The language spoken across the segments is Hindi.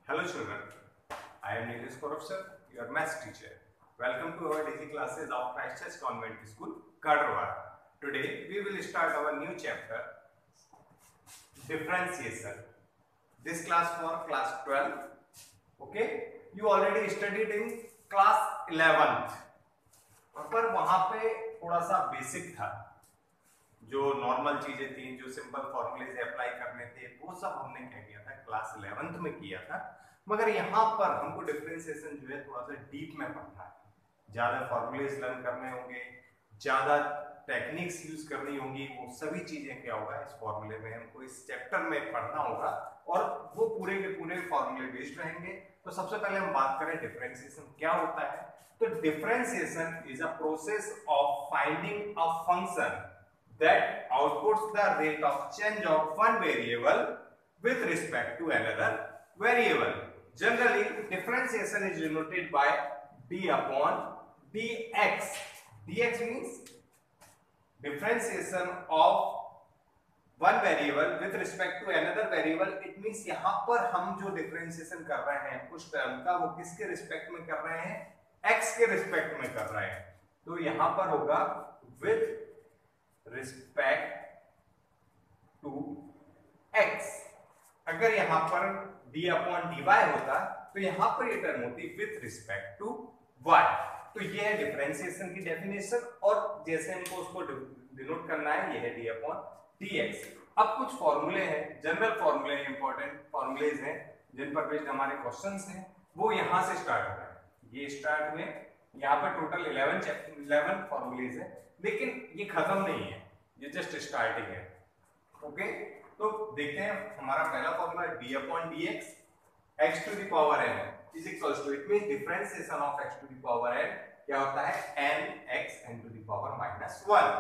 Hello children, I am Nilesh Kaurav sir, your maths teacher. Welcome to our daily classes of Christchurch Convent School, Kadarwara. Today we will start our new chapter, differentiation. This class for class 12. Okay, you already studied in class 11th. पर वहां पे थोड़ा सा बेसिक था, जो नॉर्मल चीजें थी, जो सिंपल फॉर्मूले से अप्लाई करने थे, वो सब हमने क्या किया था, क्लास 11th में किया था। मगर यहाँ पर हमको डिफरेंशिएशन जो है थोड़ा सा डीप में पढ़ना है, ज्यादा फॉर्मूलेज लर्न करने होंगे, ज्यादा टेक्निक्स यूज करनी होंगी। वो सभी चीजें क्या होगा, इस फॉर्मूले में हमको इस चैप्टर में पढ़ना होगा और वो पूरे के पूरे फॉर्मूले बेस्ड रहेंगे। तो सबसे पहले हम बात करें डिफरेंशिएशन क्या होता है। तो differentiation is a process of finding a function that outputs the rate of change of one variable with respect to another variable. Generally, differentiation is denoted by d upon dx. dx means differentiation of one variable with respect to another variable. It means यहाँ पर हम जो differentiation कर रहे हैं उस टर्म का, वो किसके रिस्पेक्ट में कर रहे हैं, x के रिस्पेक्ट में कर रहे हैं। तो यहाँ पर होगा with रिस्पेक्ट टू x। अगर यहां पर d अपॉन dy होता तो यहां पर ये टर्म होती विथ रिस्पेक्ट टू y। तो ये है डिफरेंशिएशन की डेफिनेशन, और जैसे हमको उसको डिनोट करना है, ये है d अपॉन dx। अब कुछ फॉर्मूले हैं, जनरल फॉर्मूले, इंपॉर्टेंट फॉर्मूलेज हैं जिन पर बेस्ड हमारे क्वेश्चंस हैं, वो यहां से स्टार्ट हो रहा है। ये स्टार्ट हुए, यहाँ पर टोटल 11 फॉर्मूलेज है, लेकिन ये खत्म नहीं है, ये जस्ट स्टार्टिंग है। ओके, तो देखते हैं हमारा पहला formula d upon dx, x to the power n is equals to, it means differentiation of x to the power n क्या होता है, n(x) n to the power -1।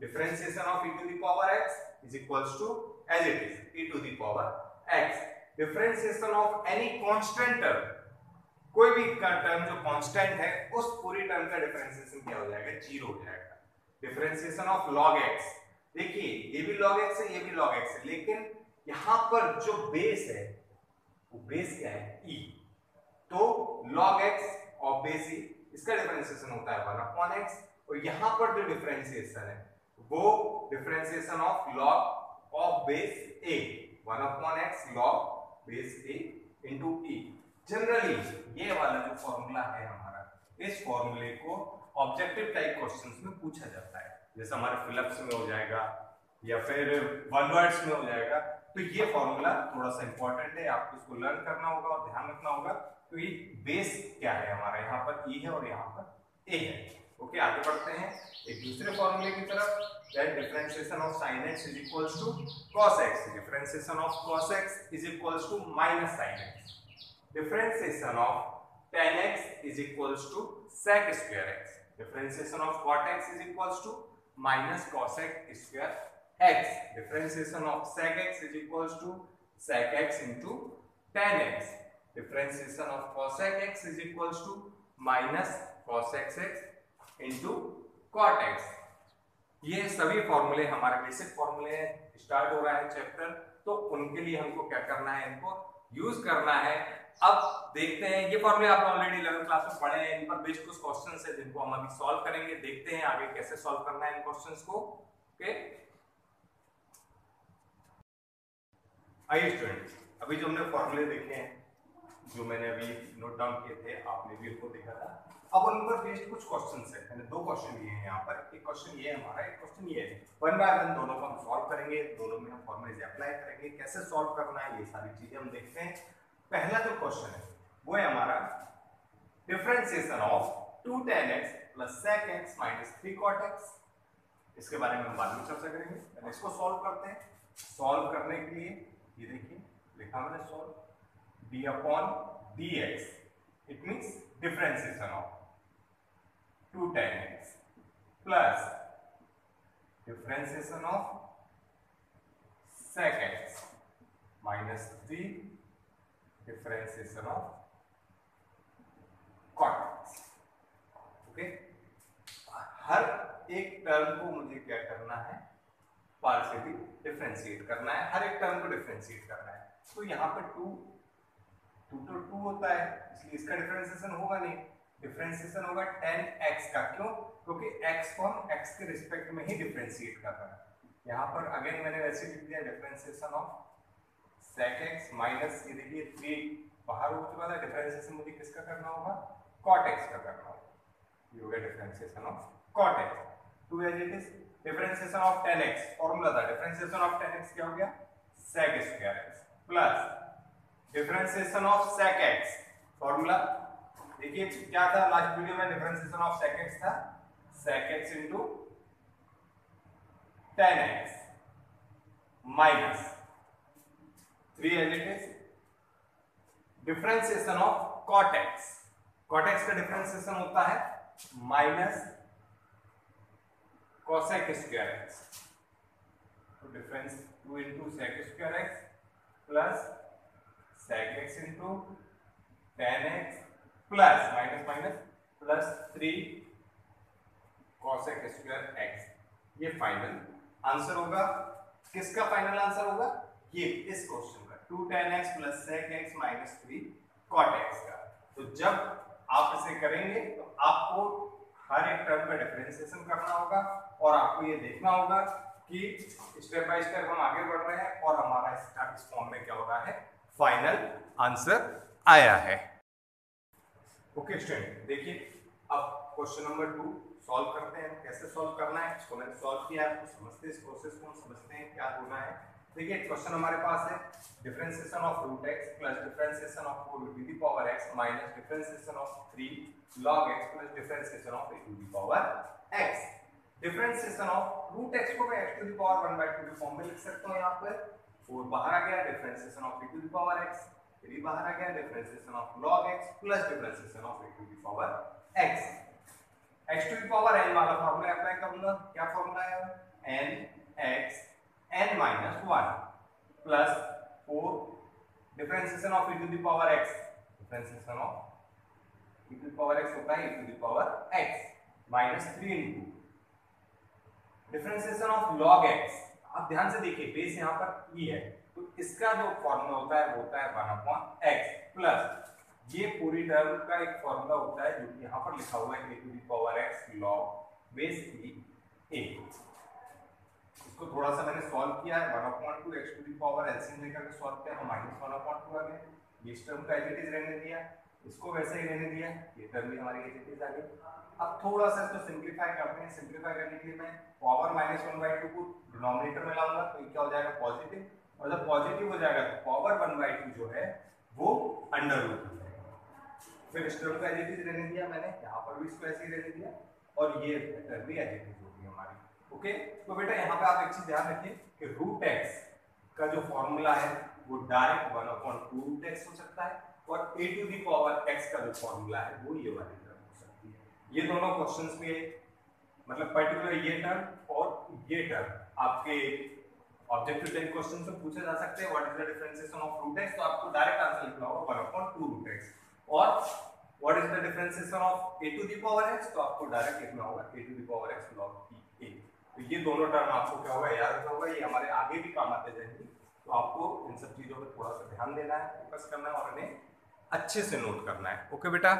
Differentiation of e to the power x is equals to as it is e to the power x। Differentiation of any constant term, कोई भी टर्म जो कांस्टेंट है, उस पूरी टर्म का डिफरेंशिएशन क्या हो जाएगा, 0 हो जाएगा। डिफरेंशिएशन ऑफ log x, देखिए ये भी log x है, ये भी log x है, लेकिन यहां पर जो बेस है वो बेस क्या है, e। तो log x और बेस e, इसका डिफरेंशिएशन होता है 1 अपॉन x, और यहां पर जो डिफरेंशिएशन है वो differentiation of log of base a, 1 upon x log base a into e। Generally ये वाला जो फॉर्मूला है हमारा, इस फॉर्मूले को ऑब्जेक्टिव टाइप क्वेश्चंस में पूछा जाता है, जैसे हमारे फिलिप्स में हो जाएगा या फिर वन वर्ड्स में हो जाएगा। तो ये फॉर्मूला थोड़ा सा इंपॉर्टेंट है, आपको इसको लर्न करना होगा और ध्यान रखना होगा। तो ये बेस क्या है हमारा, यहाँ पर e है और यहाँ पर a है। ओके, आगे बढ़ते हैं एक दूसरे फॉर्मूले की तरफ, that differentiation of sin x is equals to cos x। Differentiation of cos x is equals to minus sin x। Differentiation of tan x is equals to sec square x. Differentiation of cot x is equals to minus cosec square x. Differentiation of sec x is equals to sec x into tan x. Differentiation of cosec x is equals to minus cosec x into cot x. ये सभी फॉर्मूले हमारे बेसिक फॉर्मूले हैं, स्टार्ट हो रहा है चैप्टर, तो उनके लिए हमको क्या करना है, इनको यूज करना है। अब देखते हैं, ये फॉर्मूले आपने ऑलरेडी 11th क्लास में पढ़े हैं, इन पर बेस्ड कुछ क्वेश्चंस है जिनको हम अभी सॉल्व करेंगे। देखते हैं आगे कैसे सॉल्व करना है इन क्वेश्चंस को। ओके, आइए स्टूडेंट्स, अभी जो हमने फॉर्मूले देखे हैं, जो मैंने अभी नोट डाउन किए थे, आपने भी उनको देखा था। अब उन पर बेस्ड कुछ क्वेश्चंस है, मैंने 2 क्वेश्चन लिए हैं यहाँ पर। एक क्वेश्चन ये है हमारा, एक क्वेश्चन ये है। वन बाय वन दोनों को हम सॉल्व करेंगे, दोनों में हम फॉर्मूले अप्लाई करेंगे, कैसे सॉल्व करना है ये सारी चीजें हम देखते हैं। पहला जो क्वेश्चन है वो है हमारा differentiation of 2 tan x plus sec x minus 3 cot x। इसके बारे में हम बाद में चर्चा करेंगे, पहले इसको सॉल्व करते हैं। सॉल्व करने के लिए ये देखिए लिखा मैंने, solve d upon dx, it means differentiation of 2 tan x plus differentiation of sec x minus 3 differentiation of cot x। Okay, हर एक टर्म को मुझे क्या करना है, पार्शियली डिफरेंशिएट करना है, हर एक टर्म को डिफरेंशिएट करना है। तो यहाँ पर 2 2 तो 2 होता है, इसलिए इसका डिफरेंशिएशन होगा नहीं, डिफरेंशिएशन होगा 10x का। क्यों? क्योंकि x को हम x के रिस्पेक्ट में ही डिफरेंशिएट कर रहे हैं। यहाँ पर अगेन मैंने वैसे लिख दिया differentiation of sec x minus, ये देखिए 3 बाहर हो चुका था, डिफरेंशिएशन मुझे किसका करना होगा? cot x का करना होगा। ये हो गया differentiation of cot x। 2 as it is differentiation of 10x, formula था डिफरेंशिएशन ऑफ 10x क्या हो गया? sec square x plus differentiation of sec x, formula देखिए क्या था लास्ट वीडियो में, डिफरेंशिएशन ऑफ sec x था sec x into 10x minus 3 as it is differentiation of cot x। cot x का डिफरेंशिएशन होता है माइनस cosec स्क्वायर x, तो difference 2 into sec square x plus sec x into 10x plus minus minus plus 3 cosec square x। ये फाइनल आंसर होगा। किसका फाइनल आंसर होगा? ये इस क्वेश्चन का 2 10x plus sec x minus 3 cot x का। तो जब आप इसे करेंगे तो आपको हर एक टर्म का डिफरेंशिएशन करना होगा और आपको ये देखना होगा कि स्टेप बाय स्टेप हम आगे बढ़ रहे हैं और हमारा इसका इस फॉर्म में क्या हो रहा है, फाइनल आंसर आया है। ओके स्टूडेंट, देखिए अब क्वेश्चन नंबर 2 सॉल्व करते हैं। कैसे सॉल्व करना है इसको मैंने सॉल्व किया है, तो समझते हैं इस प्रोसेस को, हम समझते हैं क्या होना है। देखिए क्वेश्चन हमारे पास है differentiation of root x plus differentiation of 4 to the power x minus differentiation of 3 log x plus differentiation of a to the power x। Differentiation of root x को मैं x टू द पावर 1/2 के फॉर्म में लिख सकता हूं। यहां पर 4 बाहर आ गया, differentiation of a to the power x 3 बाहर आ गया, differentiation of log x plus differentiation of a to the power x। x to the power n वाला फार्मूला अप्लाई करूंगा। क्या फार्मूला है? n x n minus 1 plus 4 differentiation of e to the power x, differentiation of e to the power x होता है e to the power x minus 3 into differentiation of log x। आप ध्यान से देखिए बेस यहाँ पर e है, तो इसका जो फॉर्मूला होता है वो होता है 1/x प्लस ये पूरी टर्म का एक फॉर्मूला होता है जो कि यहाँ पर लिखा हुआ है e to the power x log base e a। इसको थोड़ा सा मैंने सॉल्व किया है, 1/2 x to the power LCM लेकर के सॉल्व किया, हम -1/2 आ गए। ये टर्म का एज इट इज रहने दिया, इसको वैसे ही रहने दिया, ये टर्म भी हमारी एज इट इज आ गई। अब थोड़ा सा इसको सिंपलीफाई करते हैं। सिंपलीफाई करने के लिए मैं पावर -1/2 को डिनोमिनेटर में लाऊंगा, तो ये क्या हो जाएगा? पॉजिटिव, और जब पॉजिटिव हो जाएगा तो पावर 1/2 जो है वो अंडर रूट हो जाएगा। फिर इस टर्म का एज इट इज रहने दिया मैंने, यहाँ पर भी इसको ऐसे ही रहने दिया, और ये टर्म भी एज इट इज होगी हमारी। ओके, तो बेटा यहाँ पे आप एक चीज ध्यान रखिए कि रूट x का जो फॉर्मूला है वो डायरेक्ट 1/2 रूट x हो सकता है, और a to the power x का जो फॉर्मूला है वो ये वाली टर्म हो सकती है। ये दोनों क्वेश्चंस में मतलब पर्टिकुलर ये टर्म और ये टर्म आपके ऑब्जेक्टिव टाइप क्वेश्चन से पूछे जा सकते हैं। What is the differentiation of root x, तो आपको डायरेक्ट आंसर लिखना होगा 1/2 रूट x। और what is the differentiation of a to the power x, तो आपको डायरेक्ट लिखना होगा a to the power x log a। तो ये दोनों टर्म आपको क्या होगा, याद रखना होगा, ये हमारे आगे भी काम आते जाएंगे। तो आपको इन सब चीजों पर थोड़ा सा ध्यान देना है, फोकस करना है और इन्हें अच्छे से नोट करना है। ओके बेटा।